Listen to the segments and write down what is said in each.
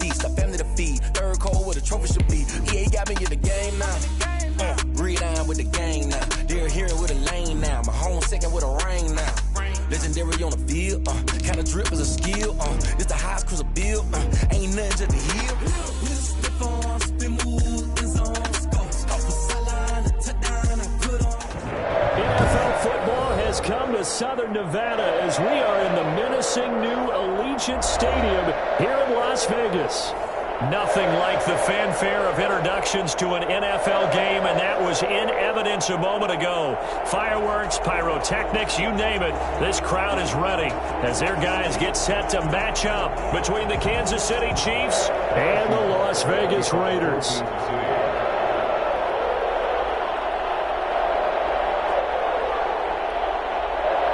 feast, a family to feed. Third cold where the trophy should be. EA got me in the game now. Read on with the gang now. They're here with a lane now. My home second with a rain now. Legendary on the field. Kinda drip is a skill. It's the highest cruiser bill. Ain't nothing just the hill. NFL football has come to Southern Nevada as we are in the menacing new Allegiant Stadium here in Las Vegas. Nothing like the fanfare of introductions to an NFL game, and that was in evidence a moment ago. Fireworks, pyrotechnics, you name it. This crowd is ready as their guys get set to match up between the Kansas City Chiefs and the Las Vegas Raiders.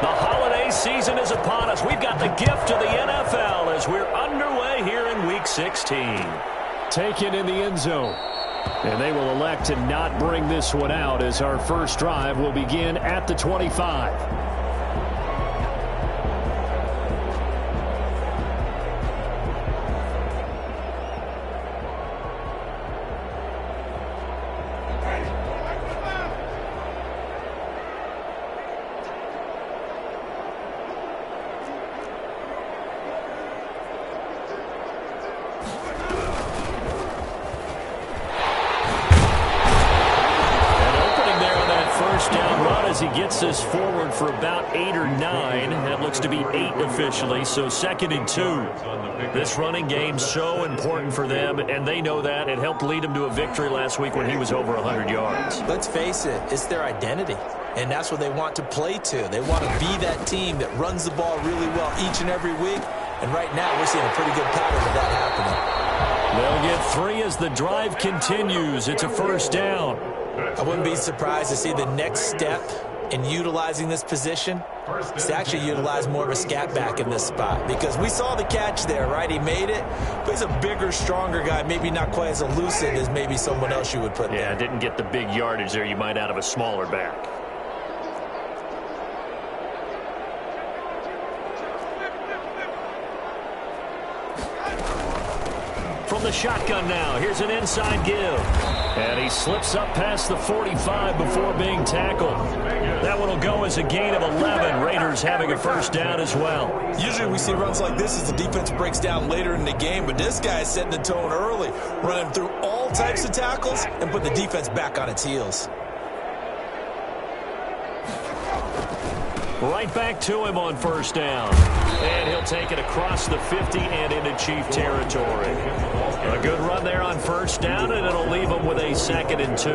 The holiday season is upon us. We've got the gift of the NFL as we're underway here in Week 16. Taken in the end zone. And they will elect to not bring this one out as our first drive will begin at the 25. He gets this forward for about 8 or 9. That looks to be 8 officially, so 2nd and 2. This running game so important for them, and they know that. It helped lead them to a victory last week when he was over 100 yards. Let's face it, it's their identity, and that's what they want to play to. They want to be that team that runs the ball really well each and every week, and right now we're seeing a pretty good pattern of that happening. They'll get 3 as the drive continues. It's a first down. I wouldn't be surprised to see the next step in utilizing this position is to actually utilize more of a scat back in this spot, because we saw the catch there, right? He made it, but he's a bigger, stronger guy, maybe not quite as elusive as maybe someone else you would put there. Yeah, didn't get the big yardage there you might out of a smaller back. From the shotgun now, here's an inside give. And he slips up past the 45 before being tackled. That one will go as a gain of 11. Raiders having a first down as well. Usually we see runs like this as the defense breaks down later in the game, but this guy is setting the tone early, running through all types of tackles and put the defense back on its heels. Right back to him on first down. And he'll take it across the 50 and into Chief territory. A good run there on first down, and it'll leave him with a 2nd and 2.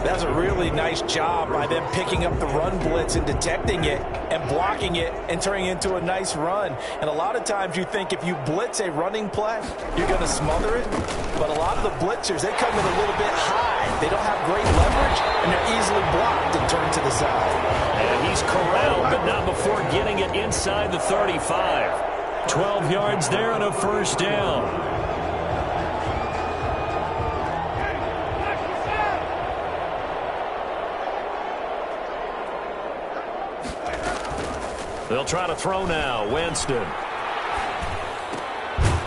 That's a really nice job by them picking up the run blitz and detecting it and blocking it and turning it into a nice run. And a lot of times you think if you blitz a running play, you're going to smother it. But a lot of the blitzers, they come in a little bit high. They don't have great leverage, and they're easily blocked and turned to the side. And he's corralled, but not before getting it inside the 35. 12 yards there and a first down. They'll try to throw now. Winston.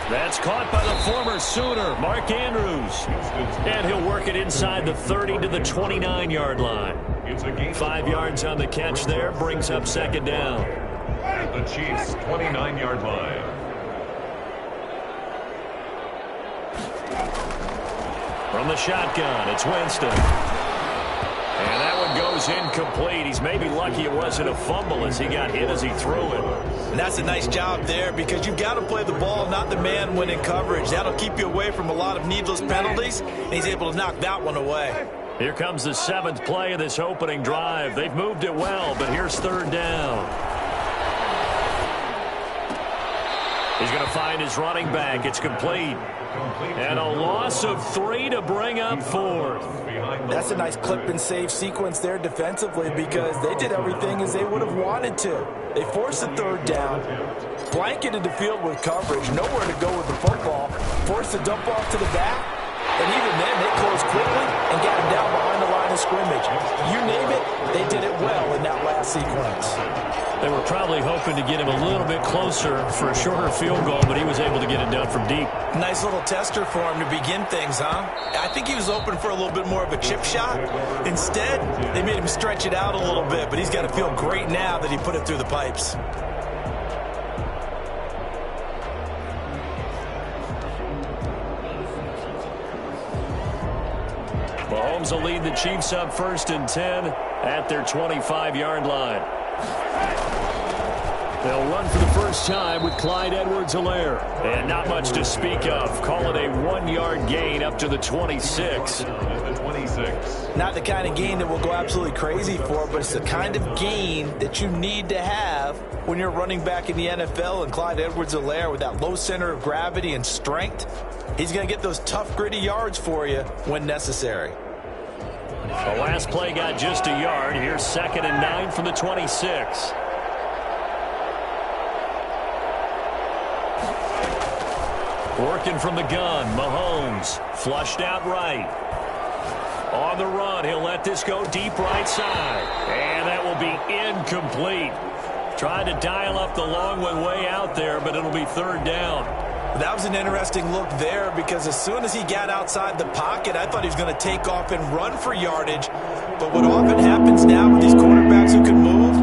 That's caught by the former Sooner, Mark Andrews. And he'll work it inside the 30 to the 29-yard line. 5 yards on the catch there, brings up 2nd down. At the Chiefs' 29-yard line. From the shotgun, it's Winston. And that one goes incomplete. He's maybe lucky it wasn't a fumble as he got hit as he threw it. And that's a nice job there, because you've got to play the ball, not the man when in coverage. That'll keep you away from a lot of needless penalties, and he's able to knock that one away. Here comes the 7th play of this opening drive. They've moved it well, but here's 3rd down. He's going to find his running back. It's complete. And a loss of 3 to bring up 4th. That's a nice clip and save sequence there defensively, because they did everything as they would have wanted to. They forced the 3rd down, blanketed the field with coverage, nowhere to go with the football, forced the dump off to the back, And even then, they closed quickly and got him down behind the line of scrimmage. You name it, they did it well in that last sequence. They were probably hoping to get him a little bit closer for a shorter field goal, but he was able to get it done from deep. Nice little tester for him to begin things, huh? I think he was hoping for a little bit more of a chip shot. Instead, they made him stretch it out a little bit, but he's got to feel great now that he put it through the pipes. Mahomes will lead the Chiefs up 1st and 10 at their 25-yard line. They'll run for the first time with Clyde Edwards-Helaire. And not much to speak of. Call it a 1-yard gain up to the 26. Not the kind of gain that we'll go absolutely crazy for, but it's the kind of gain that you need to have when you're running back in the NFL. And Clyde Edwards-Helaire, with that low center of gravity and strength, he's going to get those tough, gritty yards for you when necessary. The last play got just a yard. Here's 2nd and 9 from the 26. Working from the gun, Mahomes flushed out right. On the run, he'll let this go deep right side. And that will be incomplete. Tried to dial up the long one way out there, but it'll be 3rd down. That was an interesting look there, because as soon as he got outside the pocket, I thought he was going to take off and run for yardage. But what often happens now with these quarterbacks who can move,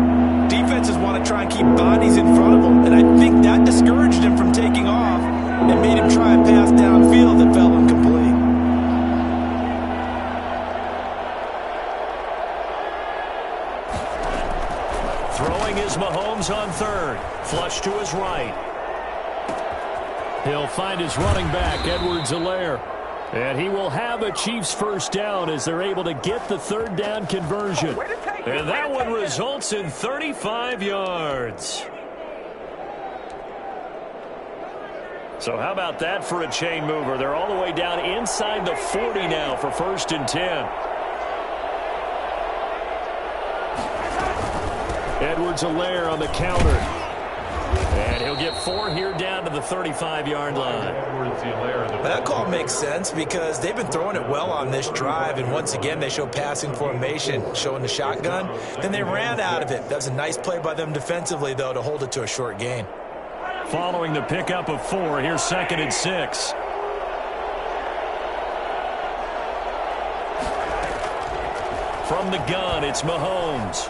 defenses want to try and keep bodies in front of them. And I think that discouraged him from taking off and made him try a pass downfield that fell incomplete. Throwing is Mahomes on 3rd. Flush to his right. He'll find his running back, Edwards-Helaire. And he will have a Chiefs first down as they're able to get the 3rd down conversion. And that one results in 35 yards. So how about that for a chain mover? They're all the way down inside the 40 now for 1st and 10. Edwards-Helaire on the counter. And he'll get 4 here down to the 35-yard line. That call makes sense because they've been throwing it well on this drive, and once again they show passing formation, showing the shotgun. Then they ran out of it. That was a nice play by them defensively, though, to hold it to a short gain. Following the pickup of 4, here's 2nd and 6. From the gun, it's Mahomes.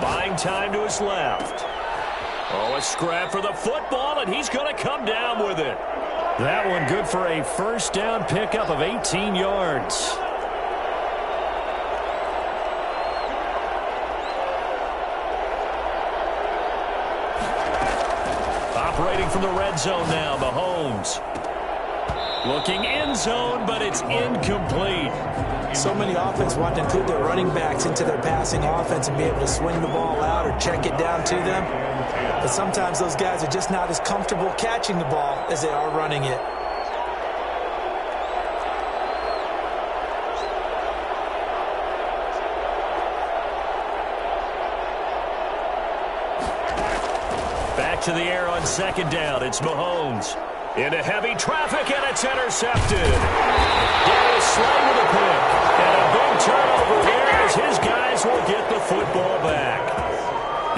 Buying time to his left. Oh, a scrap for the football, and he's going to come down with it. That one good for a first down pickup of 18 yards. Operating from the red zone now, Mahomes. Looking end zone, but it's incomplete. So many offense want to include their running backs into their passing offense and be able to swing the ball out or check it down to them. But sometimes those guys are just not as comfortable catching the ball as they are running it. Back to the air on 2nd down. It's Mahomes. Into heavy traffic, and it's intercepted. Darius Slay with a pick. And a big turnover there as his guys will get the football back.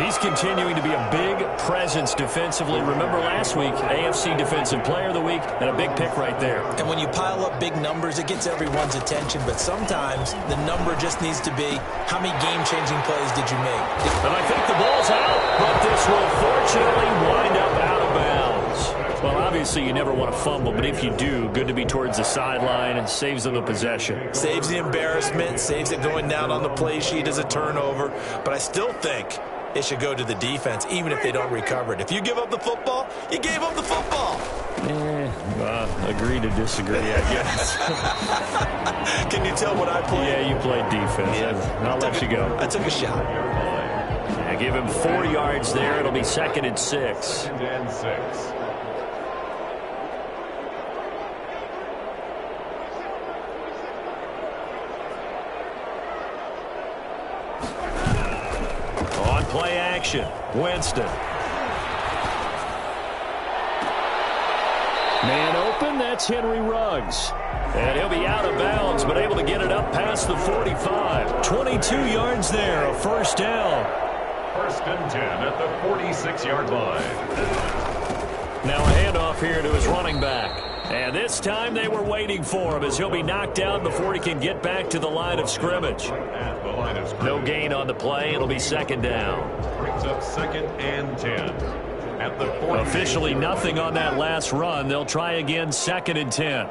He's continuing to be a big presence defensively. Remember last week, AFC Defensive Player of the Week, and a big pick right there. And when you pile up big numbers, it gets everyone's attention. But sometimes the number just needs to be, how many game-changing plays did you make? And I think the ball's out, but this will fortunately wind up out of bounds. Well, obviously you never want to fumble, but if you do, good to be towards the sideline and saves them the possession. Saves the embarrassment, saves it going down on the play sheet as a turnover. But I still think it should go to the defense, even if they don't recover it. If you give up the football, you gave up the football. Agree to disagree, I guess. Can you tell what I played? Yeah, you played defense. Yeah. I'll let you go. I took a shot. I give him 4 yards there. It'll be 2nd and 6. On play action, Winston. Man open, that's Henry Ruggs. And he'll be out of bounds, but able to get it up past the 45. 22 yards there, a first down. First and 10 at the 46-yard line. Now a handoff here to his running back. And this time they were waiting for him as he'll be knocked down before he can get back to the line of scrimmage. No gain on the play. It'll be second down. Brings up second and 10. At the 40. Officially nothing on that last run. They'll try again second and 10.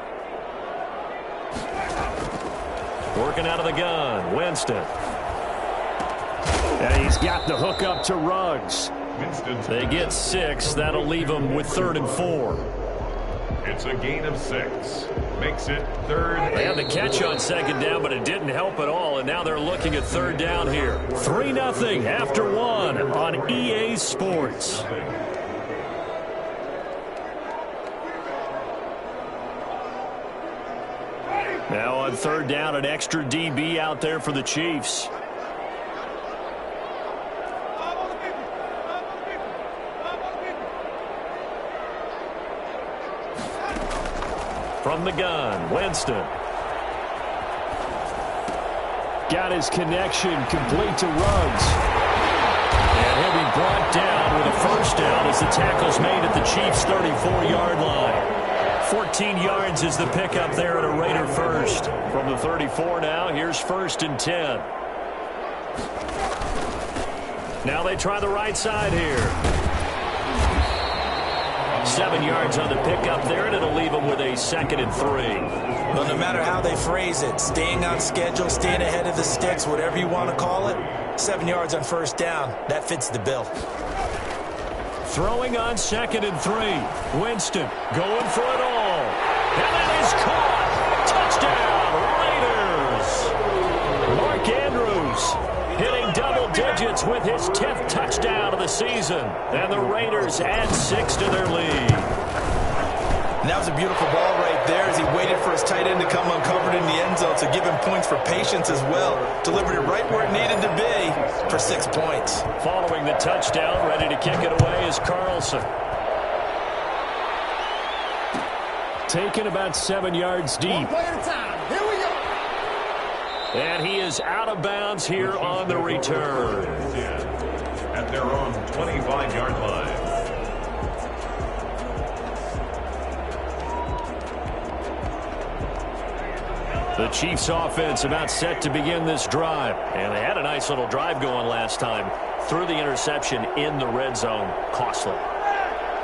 Working out of the gun, Winston. And he's got the hook up to Ruggs. They get 6. That'll leave them with 3rd and 4. It's a gain of 6. Makes it 3rd. They had the catch on second down, but it didn't help at all. And now they're looking at 3rd down here. 3-0 after 1 on EA Sports. Now on 3rd down, an extra DB out there for the Chiefs. From the gun, Winston. Got his connection complete to Ruggs. And he'll be brought down with a first down as the tackle's made at the Chiefs' 34-yard line. 14 yards is the pickup there at a Raider first. From the 34 now, here's 1st and 10. Now they try the right side here. 7 yards on the pickup there, and it'll leave them with a 2nd and 3. Well, no matter how they phrase it, staying on schedule, staying ahead of the sticks, whatever you want to call it, 7 yards on first down, that fits the bill. Throwing on 2nd and 3. Winston going for it all. And that is caught. Touchdown, Raiders. Mark Andrews hitting double digits with his 10th touchdown of the season. And the Raiders add 6 to their lead. And that was a beautiful ball right there as he waited for his tight end to come uncovered in the end zone to give him points for patience as well. Delivered it right where it needed to be for 6 points. Following the touchdown, ready to kick it away is Carlson. Taken about 7 yards deep. 1 play at a time. Here we go. And he is out of bounds here on the return. At their own 25-yard line. The Chiefs offense about set to begin this drive. And they had a nice little drive going last time. Threw the interception in the red zone. Costly.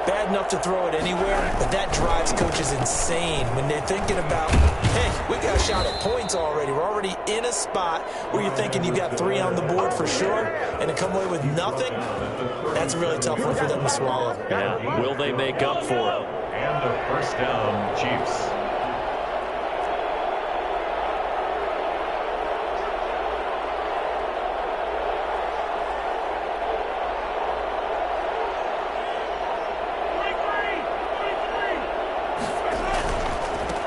Bad enough to throw it anywhere, but that drives coaches insane when they're thinking about, hey, we got a shot at points already. We're already in a spot where you're thinking you got 3 on the board for sure, and to come away with nothing, that's a really tough one for them to swallow. Yeah, will they make up for it? And the first down, Chiefs.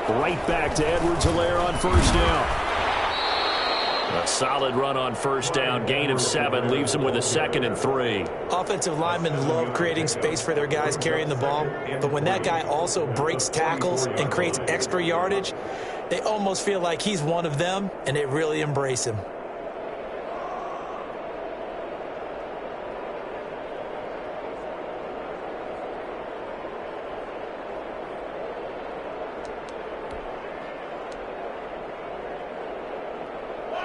Right back to Edwards-Helaire on first down. A solid run on first down. Gain of 7 leaves them with a 2nd and 3. Offensive linemen love creating space for their guys carrying the ball, but when that guy also breaks tackles and creates extra yardage, they almost feel like he's one of them, and they really embrace him.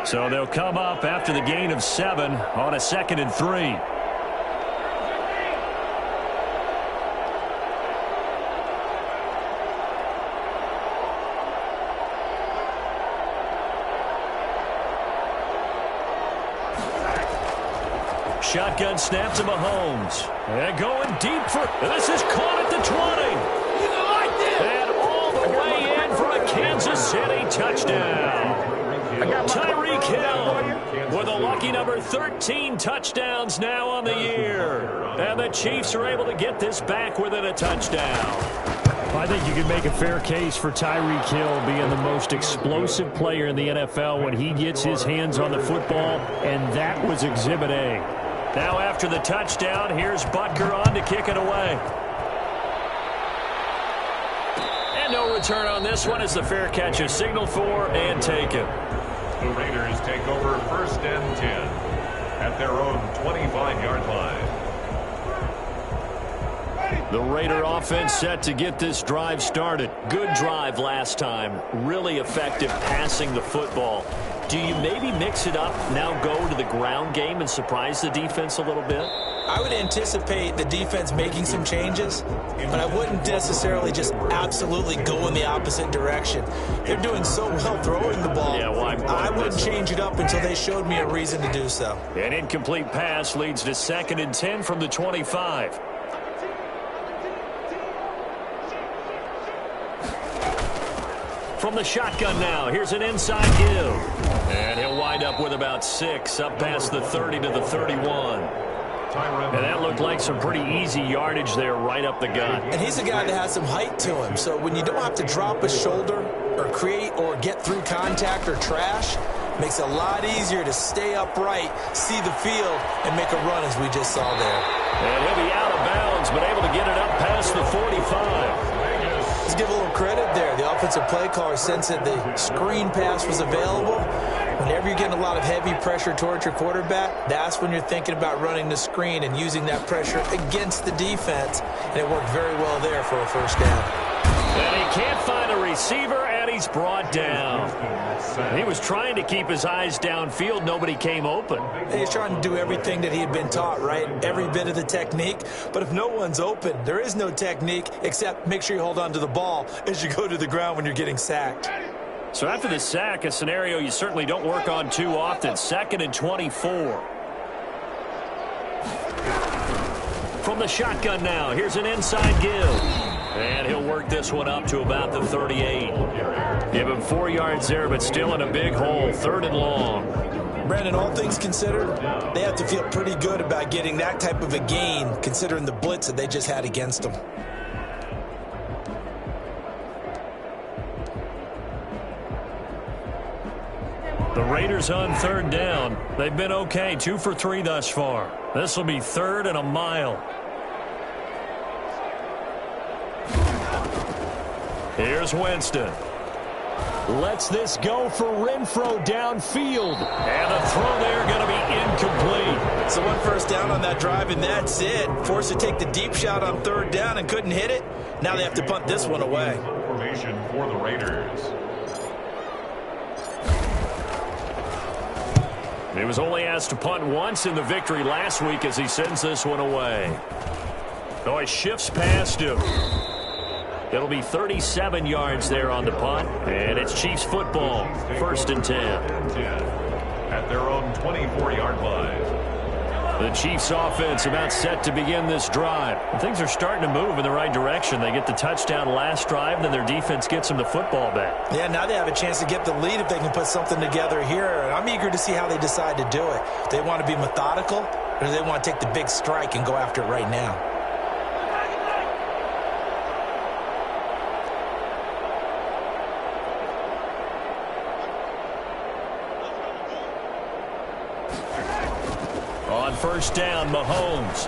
So they'll come up after the gain of 7 on a 2nd and 3. Shotgun snap to Mahomes. And going deep for... This is caught at the 20. And all the way in for a Kansas City touchdown. Tyreek Hill with a lucky number 13 touchdowns now on the year. And the Chiefs are able to get this back within a touchdown. I think you can make a fair case for Tyreek Hill being the most explosive player in the NFL when he gets his hands on the football, and that was Exhibit A. Now after the touchdown, here's Butker on to kick it away. No return on this one as the fair catch is signaled for and taken. The Raiders take over 1st and 10 at their own 25-yard line. The Raider offense set to get this drive started. Good drive last time. Really effective passing the football. Do you maybe mix it up, now go to the ground game and surprise the defense a little bit? I would anticipate the defense making some changes, but I wouldn't necessarily just absolutely go in the opposite direction. They're doing so well throwing the ball. Yeah, well, I wouldn't change it up until they showed me a reason to do so. An incomplete pass leads to 2nd and 10 from the 25. From the shotgun now, here's an inside give. And he'll wind up with about 6, up past the 30 to the 31. And that looked like some pretty easy yardage there right up the gut. And he's a guy that has some height to him, so when you don't have to drop a shoulder or create or get through contact or trash, makes it a lot easier to stay upright, see the field, and make a run as we just saw there. And he'll be out of bounds, but able to get it up past the 45. Let's give a little credit there. The offensive play caller sensed that the screen pass was available. Whenever you're getting a lot of heavy pressure towards your quarterback, that's when you're thinking about running the screen and using that pressure against the defense. And it worked very well there for a 1st down. And he can't find a receiver, and he's brought down. He was trying to keep his eyes downfield. Nobody came open. He's trying to do everything that he had been taught, right? Every bit of the technique. But if no one's open, there is no technique except make sure you hold on to the ball as you go to the ground when you're getting sacked. So after the sack, a scenario you certainly don't work on too often. 2nd and 24. From the shotgun now, here's an inside give. And he'll work this one up to about the 38. Give him 4 yards there, but still in a big hole. 3rd and long. Brandon, all things considered, they have to feel pretty good about getting that type of a gain, considering the blitz that they just had against them. The Raiders on 3rd down. They've been okay, 2 for 3 thus far. This will be 3rd and a mile. Here's Winston. Lets this go for Renfro downfield. And the throw there going to be incomplete. So 1 first down on that drive, and that's it. Forced to take the deep shot on 3rd down and couldn't hit it. Now they have to punt this one away. Formation for the Raiders. He was only asked to punt once in the victory last week as he sends this one away. Oh, he shifts past him. It'll be 37 yards there on the punt, and it's Chiefs football, 1st and 10. At their own 24-yard line. The Chiefs offense about set to begin this drive. Things are starting to move in the right direction. They get the touchdown last drive, then their defense gets them the football back. Yeah, now they have a chance to get the lead if they can put something together here. And I'm eager to see how they decide to do it. Do they want to be methodical, or do they want to take the big strike and go after it right now? On 1st down, Mahomes.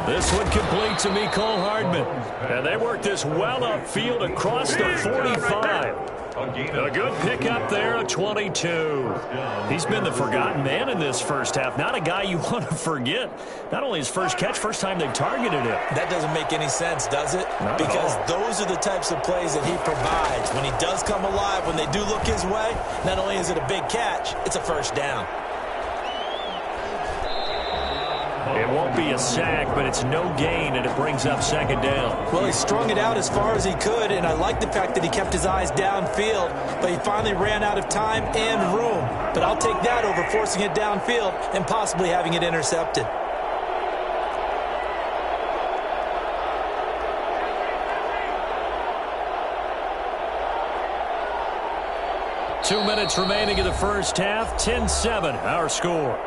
This one complete to Mecole Hardman. And they work this well upfield across the 45. A good pickup there, a 22. He's been the forgotten man in this 1st half. Not a guy you want to forget. Not only his first catch, first time they targeted him. That doesn't make any sense, does it? Because those are the types of plays that he provides. When he does come alive, when they do look his way, not only is it a big catch, it's a 1st down. It won't be a sack, but it's no gain, and it brings up 2nd down. Well, he strung it out as far as he could, and I like the fact that he kept his eyes downfield, but he finally ran out of time and room. But I'll take that over forcing it downfield and possibly having it intercepted. Two minutes remaining in the 1st half, 10-7, our score.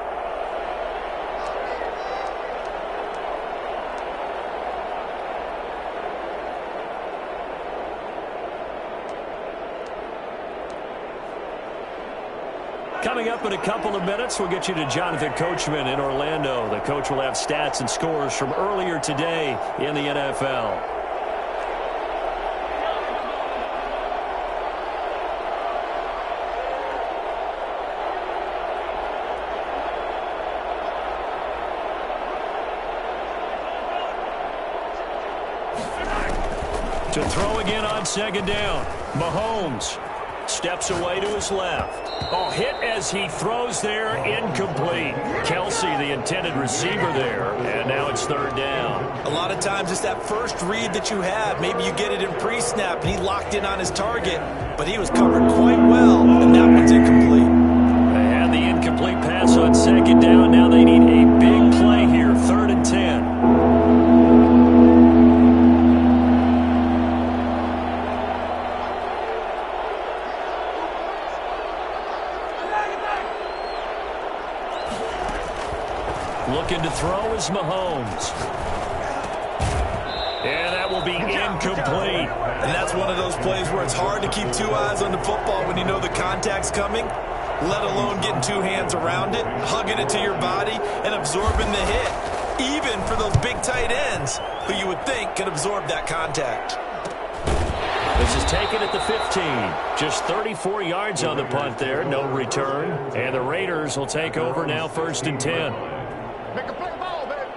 Coming up in a couple of minutes, we'll get you to Jonathan Coachman in Orlando. The coach will have stats and scores from earlier today in the NFL. To throw again on second down. Mahomes steps away to his left. Oh, hit as he throws there, incomplete. Kelsey, the intended receiver there, and now it's third down. A lot of times it's that first read that you have. Maybe you get it in pre-snap, and he locked in on his target, but he was covered quite well, and that one's incomplete. They had the incomplete pass on second down. Now they need a big play here, 3rd and 10. Looking to throw is Mahomes. And that will be incomplete. And that's one of those plays where it's hard to keep two eyes on the football when you know the contact's coming, let alone getting two hands around it, hugging it to your body, and absorbing the hit, even for those big tight ends who you would think could absorb that contact. This is taken at the 15. Just 34 yards on the punt there, no return. And the Raiders will take over now, 1st and 10. Make a play ball, baby.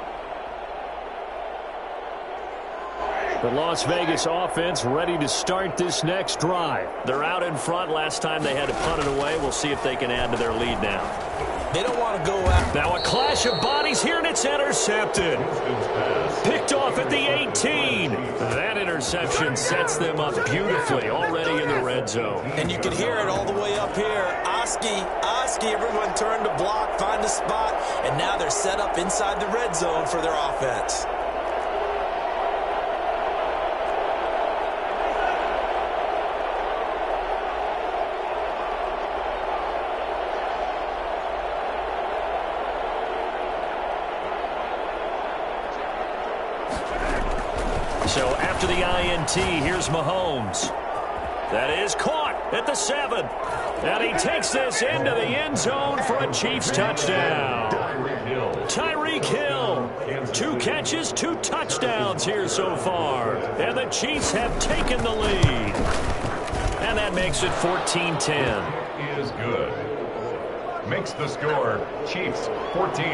The Las Vegas offense ready to start this next drive. They're out in front. Last time they had to punt it away. We'll see if they can add to their lead now. They don't want to go out. Now a clash of bodies here, and it's intercepted. Picked off at the 18. That interception sets them up beautifully, already in the red zone. And you can hear it all the way up here. Oski, everyone turned to block, find a spot, and now they're set up inside the red zone for their offense. So after the INT, here's Mahomes. That is caught at the 7. And he takes this into the end zone for a Chiefs touchdown. Tyreek Hill. 2 catches, 2 touchdowns here so far. And the Chiefs have taken the lead. And that makes it 14-10. Is good. Makes the score Chiefs 14,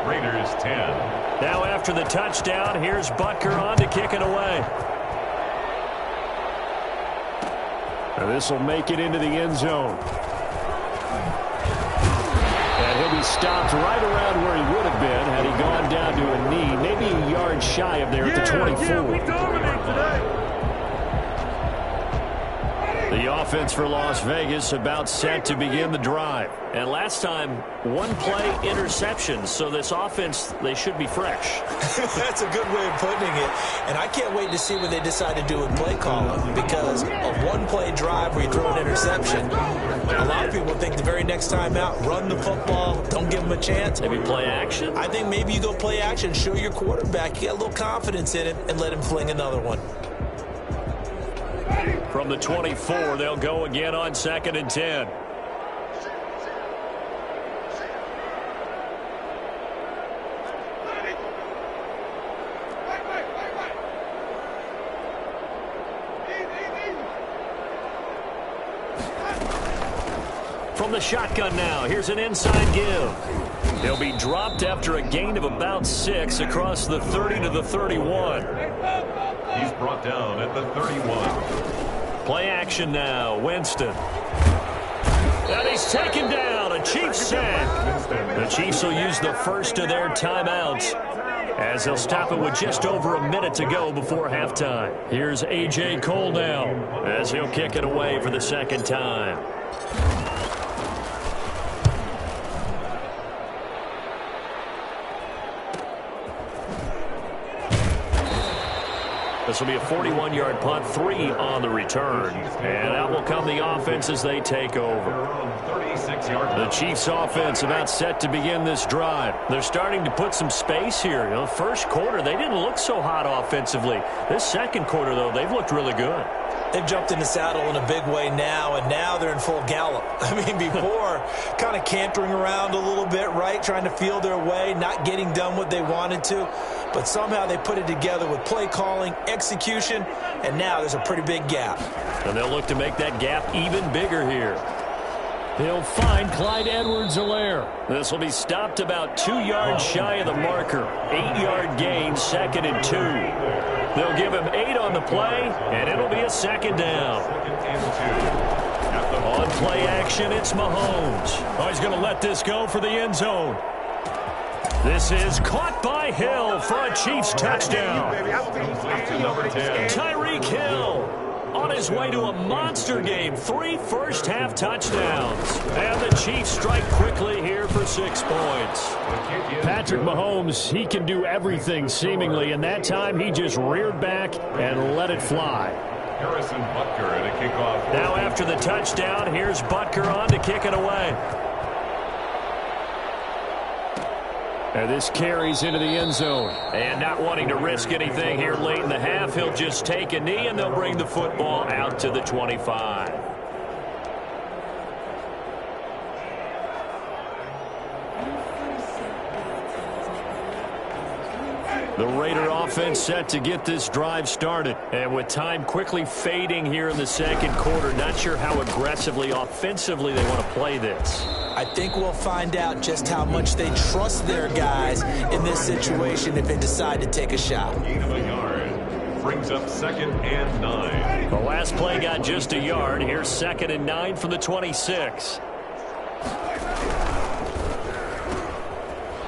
Raiders 10. Now after the touchdown, here's Butker on to kick it away. And this will make it into the end zone. And he'll be stopped right around where he would have been had he gone down to a knee, maybe a yard shy of there at the 24. Yeah, we dominate today. The offense for Las Vegas about set to begin the drive. And last time, 1 play interception. So this offense, they should be fresh. That's a good way of putting it. And I can't wait to see what they decide to do with play calling, because a 1-play drive where you throw an interception, a lot of people think the very next time out, run the football, don't give them a chance. Maybe play action? I think maybe you go play action, show your quarterback you got a little confidence in him, and let him fling another one. From the 24, they'll go again on 2nd and 10. From the shotgun now, here's an inside give. He'll be dropped after a gain of about 6 across the 30 to the 31. He's brought down at the 31. Play action now, Winston. And he's taken down, a Chiefs sack. The Chiefs will use the first of their timeouts as they'll stop it with just over a minute to go before halftime. Here's A.J. Cole now as he'll kick it away for the 2nd time. This will be a 41-yard punt, 3 on the return. And out will come the offense as they take over. The Chiefs offense about set to begin this drive. They're starting to put some space here. You know, first quarter, they didn't look so hot offensively. This second quarter, though, they've looked really good. They've jumped in the saddle in a big way now, and now they're in full gallop. I mean, before, kind of cantering around a little bit, right, trying to feel their way, not getting done what they wanted to. But somehow they put it together with play calling, execution, and now there's a pretty big gap. And they'll look to make that gap even bigger here. He'll find Clyde Edwards-Helaire. This will be stopped about 2 yards shy of the marker. 8-yard gain, 2nd and 2. They'll give him 8 on the play, and it'll be a second down. On play action, it's Mahomes. Oh, he's going to let this go for the end zone. This is caught by Hill for a Chiefs touchdown. Tyreek Hill on his way to a monster game. 3 first-half touchdowns. And the Chiefs strike quickly here for 6 points. Patrick Mahomes, he can do everything seemingly, and that time he just reared back and let it fly. Harrison Butker at a kickoff. Now after the touchdown, here's Butker on to kick it away. And this carries into the end zone. And not wanting to risk anything here late in the half, he'll just take a knee, and they'll bring the football out to the 25. The Raider offense set to get this drive started. And with time quickly fading here in the second quarter, not sure how aggressively, offensively they want to play this. I think we'll find out just how much they trust their guys in this situation if they decide to take a shot. Gain of a yard. Brings up 2nd and 9. The last play got just a yard. Here's 2nd and 9 from the 26.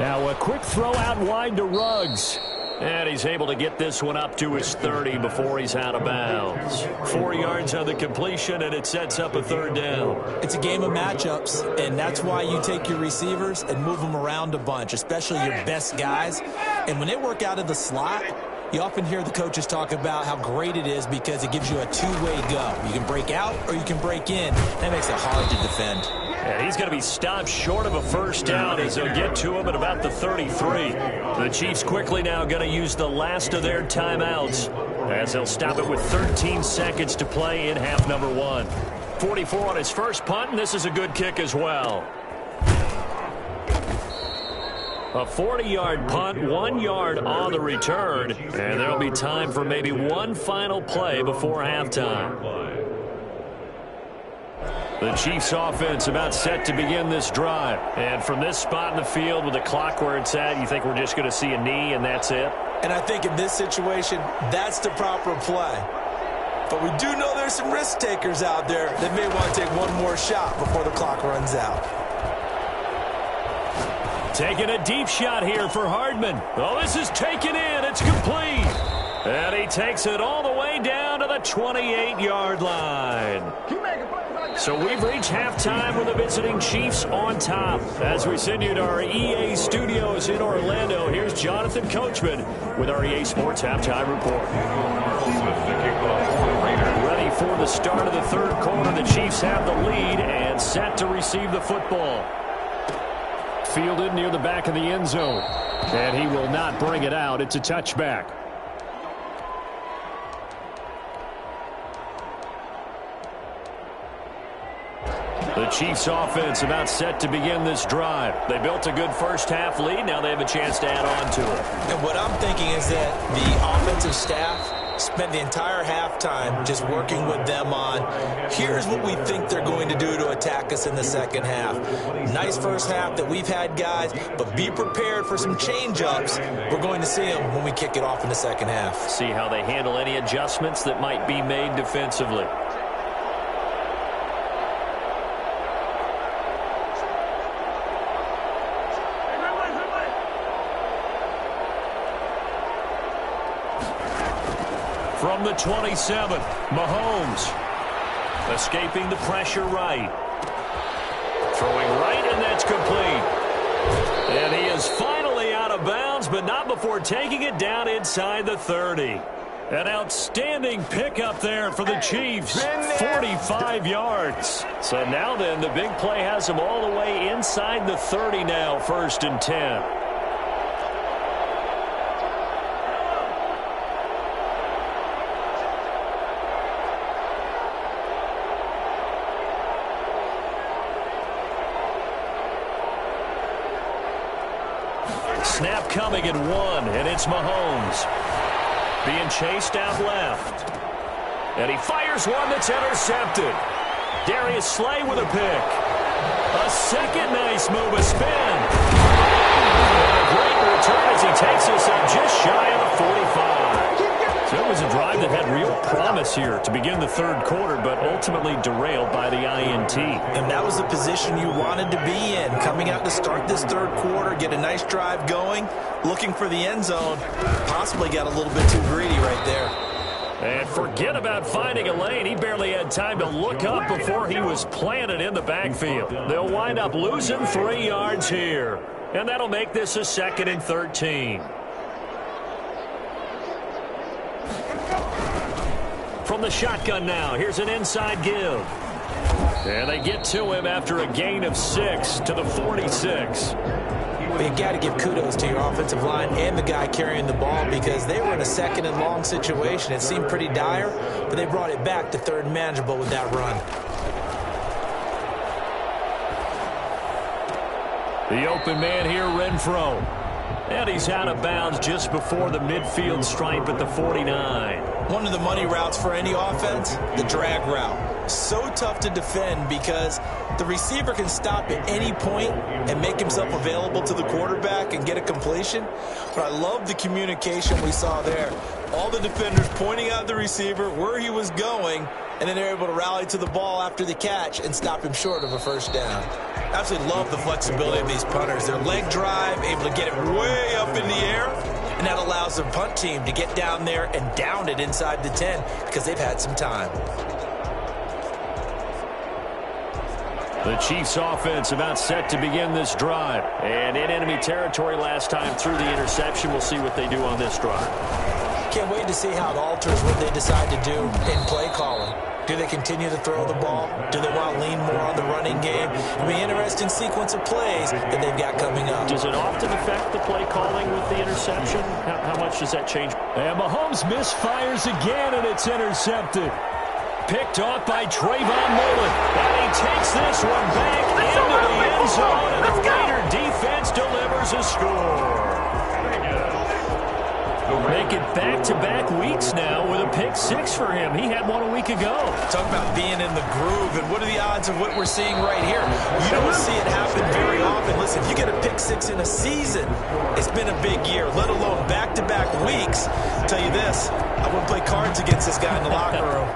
Now a quick throw out wide to Ruggs. And he's able to get this one up to his 30 before he's out of bounds. 4 yards on the completion, and it sets up a 3rd down. It's a game of matchups, and that's why you take your receivers and move them around a bunch, especially your best guys. And when they work out of the slot, you often hear the coaches talk about how great it is because it gives you a two-way go. You can break out or you can break in. That makes it hard to defend. And he's going to be stopped short of a 1st down as they'll get to him at about the 33. The Chiefs quickly now going to use the last of their timeouts as they'll stop it with 13 seconds to play in half number 1. 44 on his first punt, and this is a good kick as well. A 40-yard punt, 1 yard on the return, and there'll be time for maybe one final play before halftime. The Chiefs offense about set to begin this drive. And from this spot in the field with the clock where it's at, you think we're just going to see a knee and that's it? And I think in this situation, that's the proper play. But we do know there's some risk takers out there that may want to take one more shot before the clock runs out. Taking a deep shot here for Hardman. Oh, this is taken in. It's complete. And he takes it all the way down to the 28-yard line. So we've reached halftime with the visiting Chiefs on top. As we send you to our EA studios in Orlando, here's Jonathan Coachman with our EA Sports Halftime Report. Ready for the start of the 3rd quarter. The Chiefs have the lead and set to receive the football. Fielded near the back of the end zone. And he will not bring it out. It's a touchback. The Chiefs offense about set to begin this drive. They built a good first-half lead. Now they have a chance to add on to it. And what I'm thinking is that the offensive staff spent the entire halftime just working with them on, here's what we think they're going to do to attack us in the second half. Nice first half that we've had, guys, but be prepared for some change-ups. We're going to see them when we kick it off in the second half. See how they handle any adjustments that might be made defensively. From the 27, Mahomes escaping the pressure right. Throwing right, and that's complete. And he is finally out of bounds, but not before taking it down inside the 30. An outstanding pickup there for the Chiefs, 45 yards. So now then, the big play has them all the way inside the 30 now, 1st and 10. Snap coming at 1, and it's Mahomes. Being chased out left. And he fires one that's intercepted. Darius Slay with a pick. A second nice move, a spin. And a great return as he takes us up just shy of the 45. So it was a drive that had real promise here to begin the third quarter, but ultimately derailed by the INT. And that was the position you wanted to be in, coming out to start this third quarter, get a nice drive going, looking for the end zone. Possibly got a little bit too greedy right there. And forget about finding a lane. He barely had time to look up before he was planted in the backfield. They'll wind up losing 3 yards here. And that'll make this a 2nd and 13. From the shotgun now, here's an inside give. And they get to him after a gain of 6 to the 46. You got to give kudos to your offensive line and the guy carrying the ball because they were in a 2nd and long situation. It seemed pretty dire, but they brought it back to 3rd and manageable with that run. The open man here, Renfro. And he's out of bounds just before the midfield stripe at the 49. One of the money routes for any offense, the drag route. So tough to defend because the receiver can stop at any point and make himself available to the quarterback and get a completion. But I love the communication we saw there. All the defenders pointing out the receiver, where he was going, and then they're able to rally to the ball after the catch and stop him short of a first down. Absolutely love the flexibility of these punters. Their leg drive, able to get it way up in the air, and that allows their punt team to get down there and down it inside the 10 because they've had some time. The Chiefs offense about set to begin this drive. And in enemy territory last time through the interception. We'll see what they do on this drive. Can't wait to see how it alters what they decide to do in play calling. Do they continue to throw the ball? Do they want to lean more on the running game? It'll be an interesting sequence of plays that they've got coming up. Does it often affect the play calling with the interception? How much does that change? And Mahomes misfires again, and it's intercepted. Picked off by Trayvon Mullen. And he takes this one back into the end zone, and the Raider defense delivers a score. Make it back-to-back weeks now with a pick-6 for him. He had one a week ago. Talk about being in the groove, and what are the odds of what we're seeing right here? You don't see it happen very often. Listen, if you get a pick-6 in a season, it's been a big year, let alone back-to-back weeks. I'll tell you this, I wouldn't play cards against this guy in the locker room.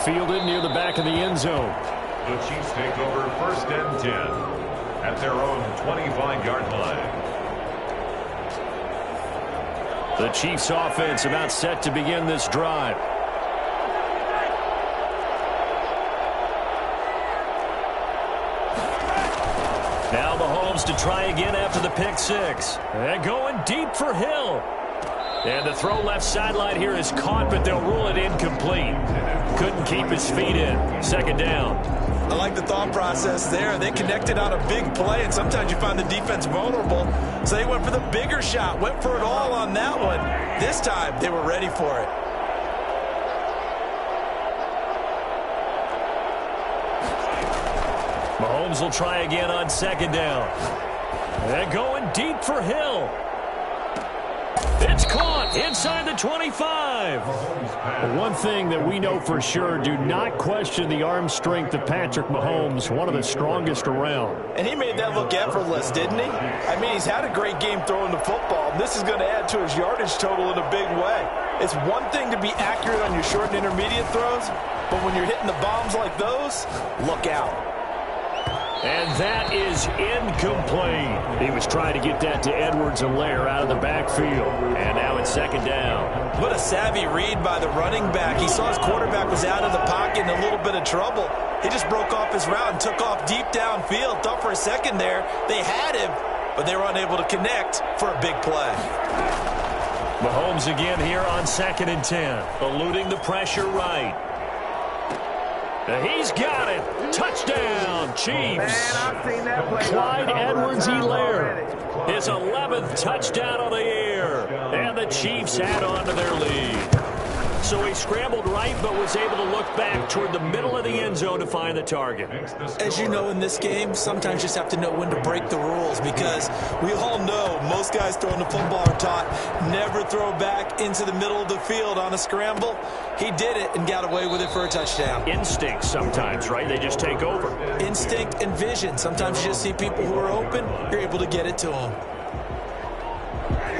Fielded near the back of the end zone. The Chiefs take over 1st and 10 at their own 25-yard line. The Chiefs offense about set to begin this drive. Now Mahomes to try again after the pick-6. And going deep for Hill. And the throw left sideline here is caught, but they'll rule it incomplete. Couldn't keep his feet in. 2nd down. I like the thought process there. They connected on a big play, and sometimes you find the defense vulnerable. So they went for the bigger shot, went for it all on that one. This time, they were ready for it. Mahomes will try again on 2nd down. And going deep for Hill. It's caught inside the 25. One thing that we know for sure, do not question the arm strength of Patrick Mahomes, one of the strongest around. And he made that look effortless, didn't he? I mean, he's had a great game throwing the football, and this is going to add to his yardage total in a big way. It's one thing to be accurate on your short and intermediate throws, but when you're hitting the bombs like those, look out. And that is incomplete. He was trying to get that to Edwards-Helaire out of the backfield. And now it's 2nd down. What a savvy read by the running back. He saw his quarterback was out of the pocket in a little bit of trouble. He just broke off his route and took off deep downfield. Thought for a second there they had him, but they were unable to connect for a big play. Mahomes again here on 2nd and 10. Eluding the pressure right. He's got it. Touchdown, Chiefs. Clyde Edwards-Helaire. His 11th touchdown of the year. And the Chiefs add on to their lead. So he scrambled right, but was able to look back toward the middle of the end zone to find the target. As you know in this game, sometimes you just have to know when to break the rules because we all know most guys throwing the football are taught never throw back into the middle of the field on a scramble. He did it and got away with it for a touchdown. Instinct sometimes, right? They just take over. Instinct and vision. Sometimes you just see people who are open, you're able to get it to them.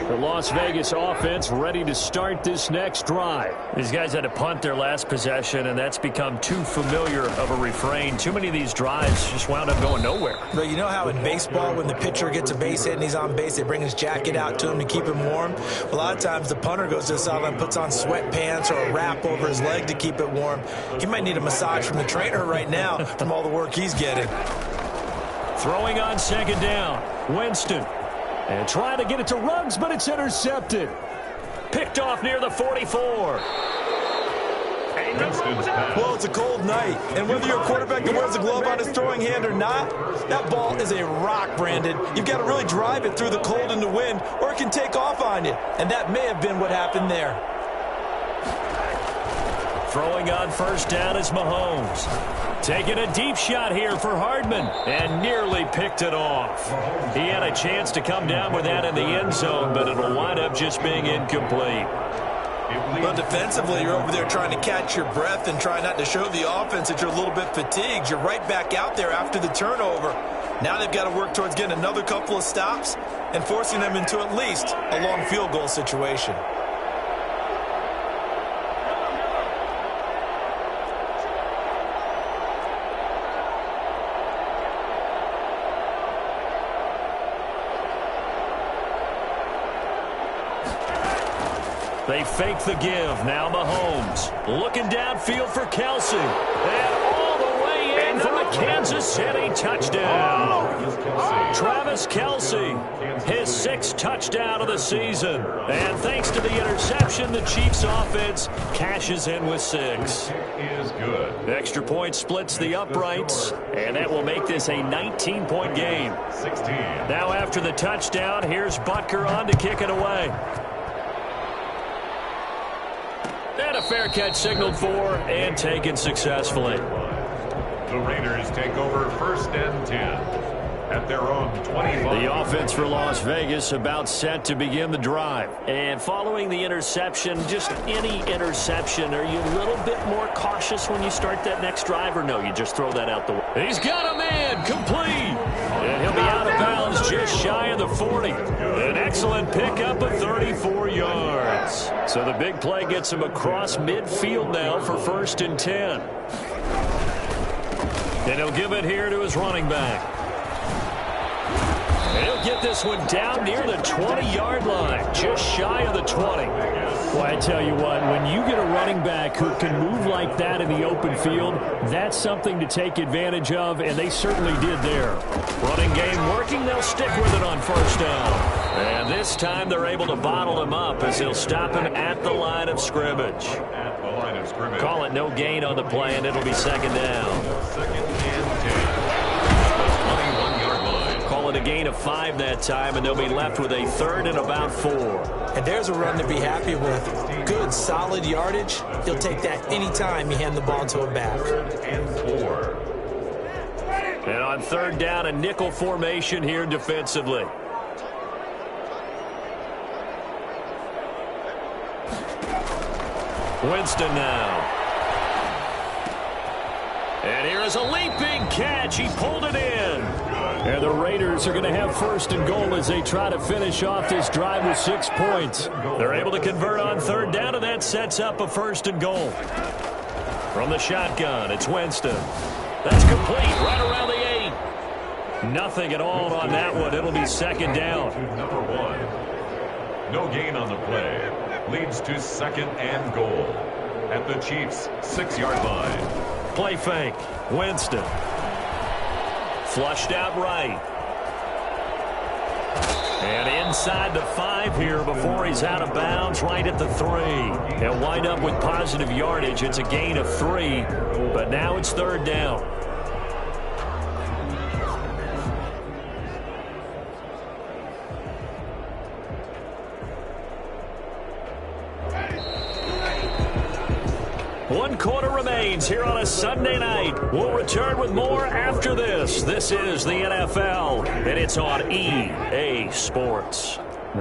The Las Vegas offense ready to start this next drive. These guys had to punt their last possession, and that's become too familiar of a refrain. Too many of these drives just wound up going nowhere. But you know how in baseball, when the pitcher gets a base hit and he's on base, they bring his jacket out to him to keep him warm? A lot of times the punter goes to the sideline, puts on sweatpants or a wrap over his leg to keep it warm. He might need a massage from the trainer right now from all the work he's getting. Throwing on second down, Winston. And trying to get it to Ruggs, but it's intercepted. Picked off near the 44. Well, it's a cold night, and whether you're a quarterback that wears a glove on his throwing hand or not, that ball is a rock, Brandon. You've got to really drive it through the cold and the wind, or it can take off on you, and that may have been what happened there. Throwing on first down is Mahomes. Taking a deep shot here for Hardman, and nearly picked it off. He had a chance to come down with that in the end zone, but it'll wind up just being incomplete. Well, defensively, you're over there trying to catch your breath and try not to show the offense that you're a little bit fatigued. You're right back out there after the turnover. Now they've got to work towards getting another couple of stops and forcing them into at least a long field goal situation. They fake the give. Now Mahomes looking downfield for Kelsey. And all the way in for a Kansas City touchdown. Travis Kelsey, his 6th touchdown of the season. And thanks to the interception, the Chiefs offense cashes in with 6. Is good. The extra point splits the uprights, and that will make this a 19-point game. 16. Now after the touchdown, here's Butker on to kick it away. And a fair catch signaled for and taken successfully. The Raiders take over first and 10 at their own 25. The offense for Las Vegas about set to begin the drive. And following the interception, just any interception, are you a little bit more cautious when you start that next drive, or no, you just throw that out the way? He's got a man, complete. And he'll be out of bounds just shy of the 40. An excellent pickup of 34 yards. So the big play gets him across midfield now for first and 10. And he'll give it here to his running back. And he'll get this one down near the 20-yard line, just shy of the 20. Well, I tell you what, when you get a running back who can move like that in the open field, that's something to take advantage of, and they certainly did there. Running game working, they'll stick with it on first down. And this time they're able to bottle him up as they'll stop him at the line of scrimmage. At the line of scrimmage. Call it no gain on the play, and it'll be second down. Second and 10. The 21-yard line. Call it a gain of 5 that time, and they'll be left with a 3rd and about 4. And there's a run to be happy with. Good, solid yardage. He'll take that any time you hand the ball to him back. And 4. And on 3rd down, a nickel formation here defensively. Winston now. And here is a leaping catch. He pulled it in. And the Raiders are going to have first and goal as they try to finish off this drive with 6 points. They're able to convert on 3rd down, and that sets up a first and goal. From the shotgun, it's Winston. That's complete right around the 8. Nothing at all on that one. It'll be second down. Number 1. No gain on the play. Leads to second and goal at the Chiefs' 6-yard line. Play fake. Winston. Flushed out right. And inside the 5 here before he's out of bounds, right at the 3. He'll wind up with positive yardage. It's a gain of 3, but now it's 3rd down. One quarter remains here on a Sunday night. We'll return with more after this. This is the NFL, and it's on EA Sports.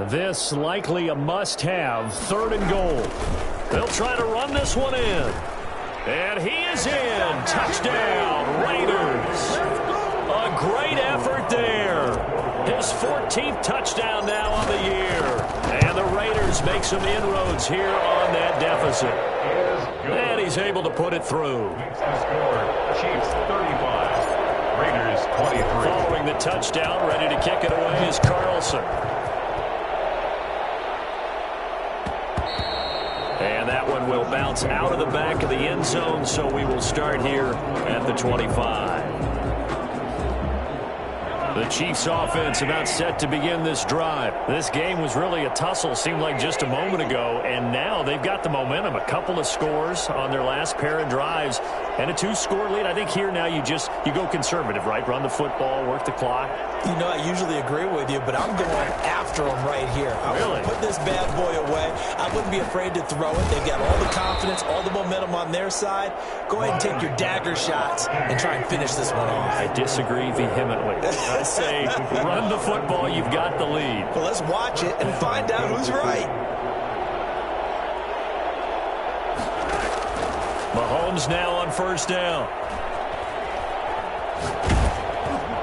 This likely a must-have, 3rd and goal. They'll try to run this one in. And he is in. Touchdown, Raiders. A great effort there. His 14th touchdown now on the year. Mahomes make some inroads here on that deficit. And he's able to put it through. Makes the score. Chiefs 35. Raiders 23. Following the touchdown, ready to kick it away is Carlson. And that one will bounce out of the back of the end zone, so we will start here at the 25. The Chiefs offense about set to begin this drive. This game was really a tussle, seemed like just a moment ago, and now they've got the momentum. A couple of scores on their last pair of drives and a 2-score lead. I think here now you go conservative, right? Run the football, work the clock. You know, I usually agree with you, but I'm going after them right here. I Really? want to put this bad boy away. I wouldn't be afraid to throw it. They've got all the confidence, all the momentum on their side. Go ahead and take your dagger shots and try and finish this one off. I disagree vehemently. I say run the football. You've got the lead. Well, let's watch it and find out who's right. Mahomes now on first down.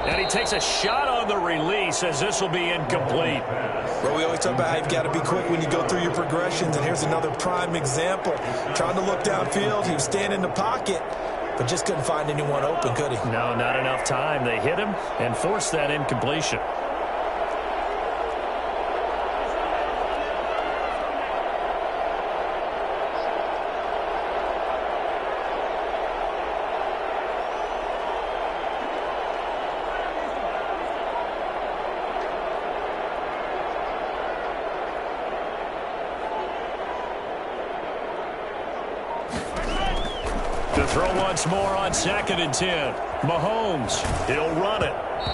And he takes a shot on the release as this will be incomplete. Well, we always talk about how you've got to be quick when you go through your progressions, and here's another prime example. Trying to look downfield, he was standing in the pocket, but just couldn't find anyone open, could he? No, not enough time. They hit him and forced that incompletion. Throw once more on 2nd and 10. Mahomes, he'll run it.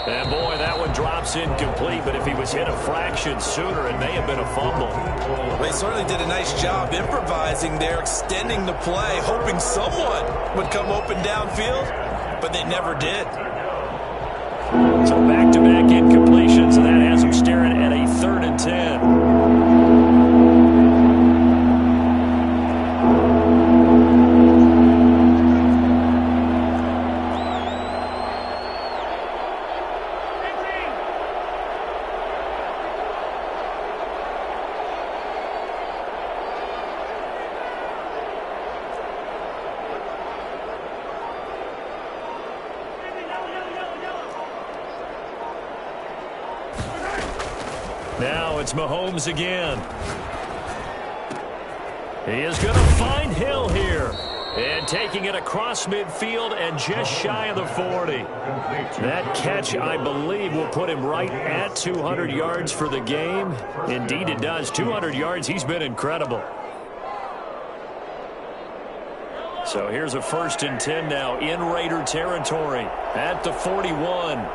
And boy, that one drops incomplete, but if he was hit a fraction sooner, it may have been a fumble. Well, he certainly did a nice job improvising there, extending the play, hoping someone would come open downfield, but they never did. So back-to-back incompletions, and that has him staring at a 3rd and 10. Now it's Mahomes again. He is going to find Hill here. And taking it across midfield and just shy of the 40. That catch, I believe, will put him right at 200 yards for the game. Indeed it does. 200 yards, he's been incredible. So here's a 1st and 10 now in Raider territory at the 41.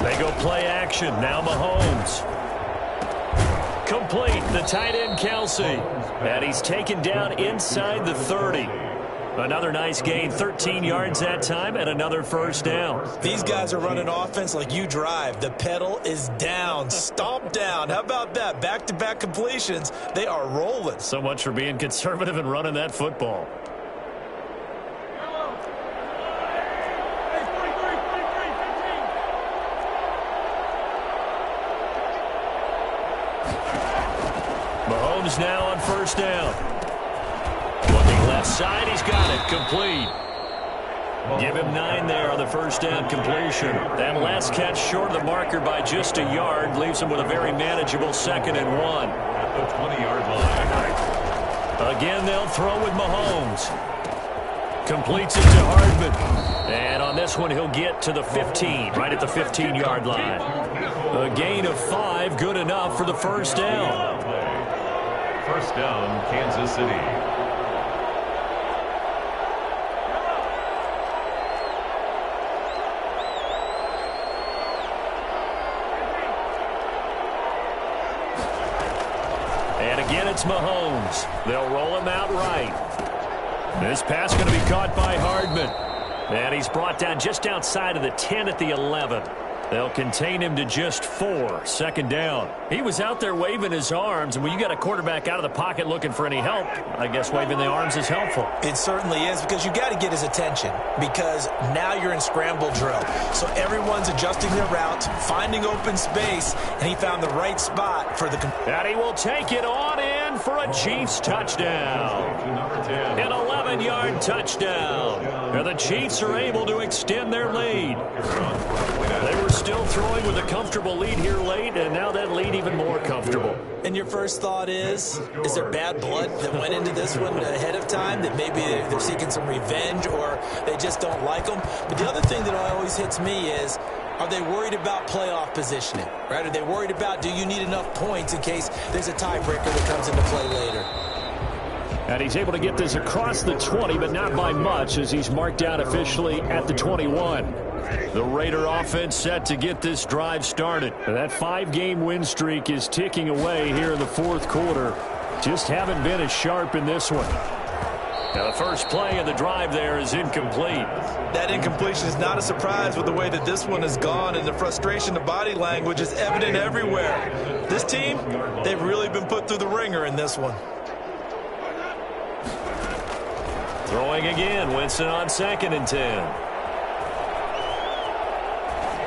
They go play action. Now Mahomes. Complete. The tight end, Kelsey. And he's taken down inside the 30. Another nice gain. 13 yards that time and another 1st down. These guys are running offense like you drive. The pedal is down. Stomp down. How about that? Back-to-back completions. They are rolling. So much for being conservative and running that football. Mahomes now on 1st down. Looking left side, he's got it. Complete. Give him 9 there on the 1st down completion. That last catch short of the marker by just a yard leaves him with a very manageable 2nd and 1. At the 20-yard line. Again, they'll throw with Mahomes. Completes it to Hardman. And on this one, he'll get to the 15, right at the 15-yard line. A gain of 5, good enough for the 1st down. 1st down, Kansas City. And again, it's Mahomes. They'll roll him out right. This pass going to be caught by Hardman. And he's brought down just outside of the 10 at the 11. They'll contain him to just 4, second down. He was out there waving his arms, and when you got a quarterback out of the pocket looking for any help, I guess waving the arms is helpful. It certainly is, because you got to get his attention, because now you're in scramble drill. So everyone's adjusting their route, finding open space, and he found the right spot for the... And he will take it on in for a Chiefs touchdown. An 11-yard touchdown. And the Chiefs are able to extend their lead. They were still throwing with a comfortable lead here late, and now that lead even more comfortable. And your first thought is there bad blood that went into this one ahead of time, that maybe they're seeking some revenge or they just don't like them? But the other thing that always hits me is, are they worried about playoff positioning, right? Are they worried about, do you need enough points in case there's a tiebreaker that comes into play later? And he's able to get this across the 20, but not by much, as he's marked out officially at the 21. The Raider offense set to get this drive started. That 5-game win streak is ticking away here in the fourth quarter. Just haven't been as sharp in this one. Now the first play of the drive there is incomplete. That incompletion is not a surprise with the way that this one has gone, and the frustration of body language is evident everywhere. This team, they've really been put through the ringer in this one. Throwing again, Winston on 2nd and 10.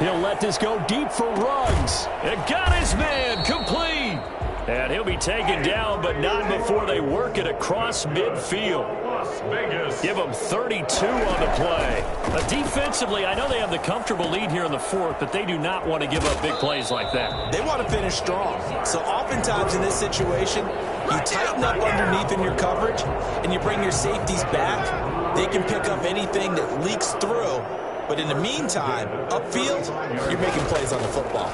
He'll let this go deep for Ruggs. It got his man complete. And he'll be taken down, but not before they work it across midfield. Give them 32 on the play. Defensively, I know they have the comfortable lead here in the fourth, but they do not want to give up big plays like that. They want to finish strong. So oftentimes in this situation, you tighten up underneath in your coverage, and you bring your safeties back. They can pick up anything that leaks through. But in the meantime, upfield, you're making plays on the football.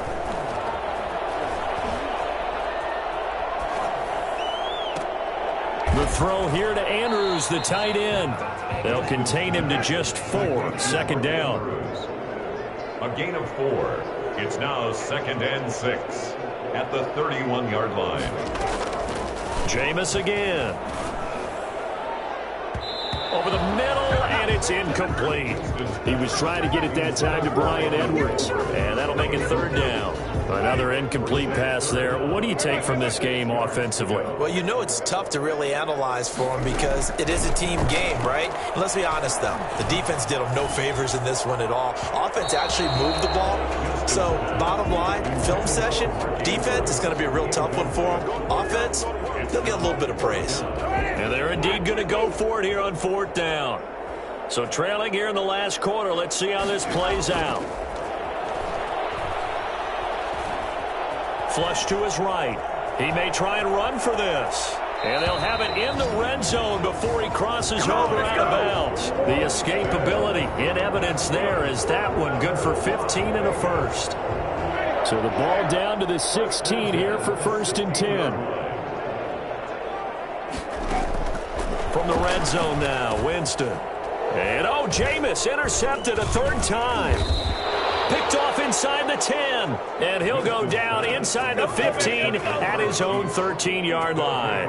The throw here to Andrews, the tight end. They'll contain him to just 4, second down. A gain of 4. It's now 2nd and 6 at the 31-yard line. Jameis again. Over the middle, and it's incomplete. He was trying to get it that time to Bryan Edwards, and that'll make it 3rd down. Another incomplete pass there. What do you take from this game offensively? Well, you know it's tough to really analyze for them because it is a team game, right? And let's be honest, though. The defense did them no favors in this one at all. Offense actually moved the ball. So, bottom line, film session, defense is going to be a real tough one for them. Offense, they'll get a little bit of praise. And they're indeed going to go for it here on 4th down. So trailing here in the last quarter, let's see how this plays out. Flush to his right. He may try and run for this. And they'll have it in the red zone before he crosses over out of bounds. The escapability in evidence there is that one good for 15 and a first. So the ball down to the 16 here for 1st and 10. From the red zone now, Winston. And Jameis intercepted a 3rd time. Picked off inside the 10. And he'll go down inside the 15 at his own 13-yard line.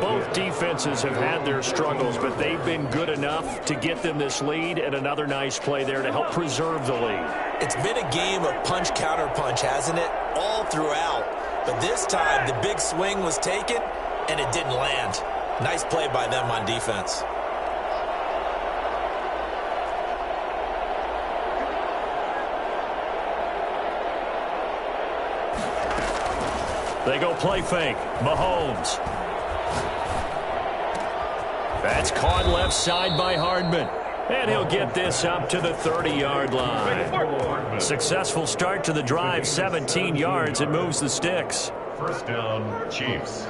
Both defenses have had their struggles, but they've been good enough to get them this lead, and another nice play there to help preserve the lead. It's been a game of punch-counter-punch, hasn't it? All throughout. But this time, the big swing was taken, and it didn't land. Nice play by them on defense. They go play fake. Mahomes. That's caught left side by Hardman. And he'll get this up to the 30-yard line. Successful start to the drive, 17 yards. It moves the sticks. 1st down, Chiefs.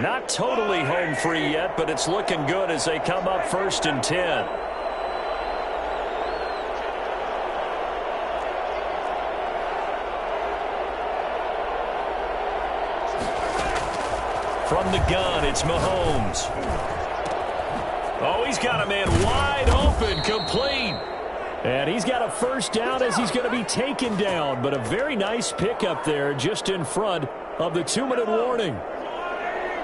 Not totally home free yet, but it's looking good as they come up 1st and 10. From the gun, it's Mahomes. He's got a man wide open, complete. And he's got a 1st down as he's going to be taken down, but a very nice pickup there just in front of the 2-minute warning.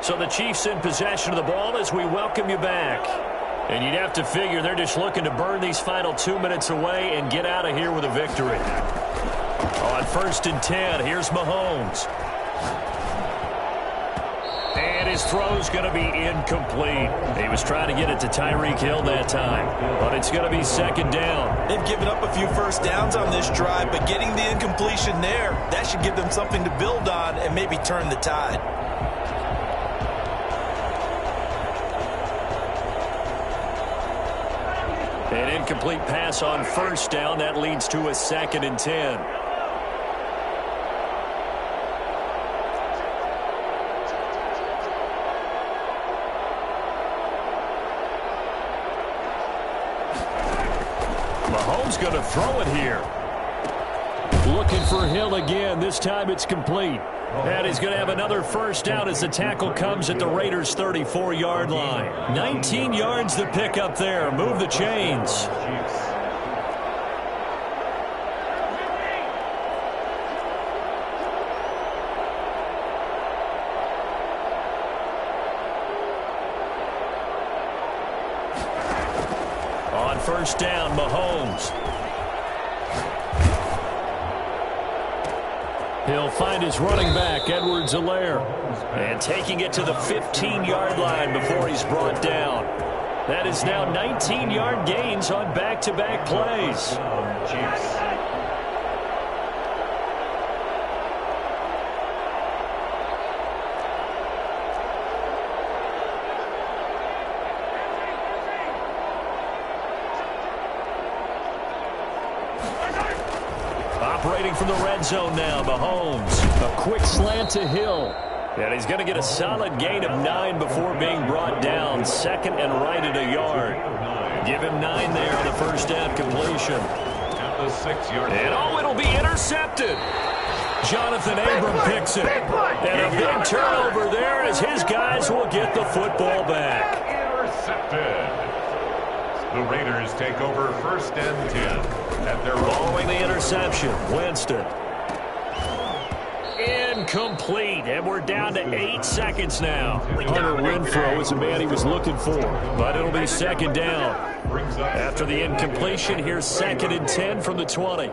So the Chiefs in possession of the ball as we welcome you back. And you'd have to figure they're just looking to burn these final 2 minutes away and get out of here with a victory. On 1st and 10, here's Mahomes. And his throw's going to be incomplete. He was trying to get it to Tyreek Hill that time, but it's going to be 2nd down. They've given up a few first downs on this drive, but getting the incompletion there, that should give them something to build on and maybe turn the tide. An incomplete pass on 1st down. That leads to a 2nd and 10. Mahomes going to throw it here. Looking for Hill again. This time it's complete. And he's going to have another 1st down as the tackle comes at the Raiders' 34-yard line. 19 yards to pick up there. Move the chains. On 1st down, Mahomes. He'll find his running back, Edwards-Helaire. And taking it to the 15-yard line before he's brought down. That is now 19-yard gains on back-to-back plays. Operating from the red zone now, Mahomes. A quick slant to Hill. And he's going to get a solid gain of 9 before being brought down. 2nd and right at a yard. Give him 9 there on the 1st down completion. At the 6-yard line. And it'll be intercepted. Jonathan Abram picks it. And a big turnover there as his guys will get the football back. Intercepted. The Raiders take over 1st and 10. At their following the interception, Winston. Incomplete, and we're down to 8 seconds now. Hunter Renfrow is the man he was looking for, but it'll be 2nd down. After the incompletion, here's 2nd and 10 from the 20.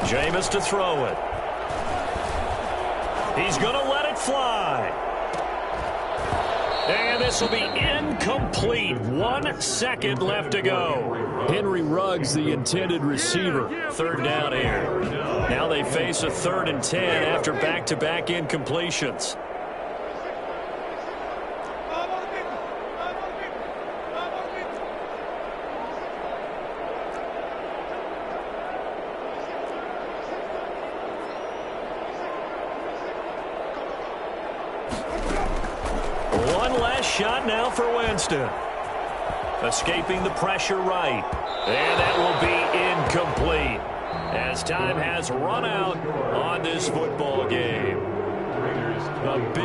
Jameis to throw it. He's going to let it fly. And this will be incomplete. 1 second left to go. Henry Ruggs, the intended receiver. 3rd down here. Now they face a 3rd and 10 after back-to-back incompletions. Shot now for Winston. Escaping the pressure right. And that will be incomplete as time has run out on this football game. A big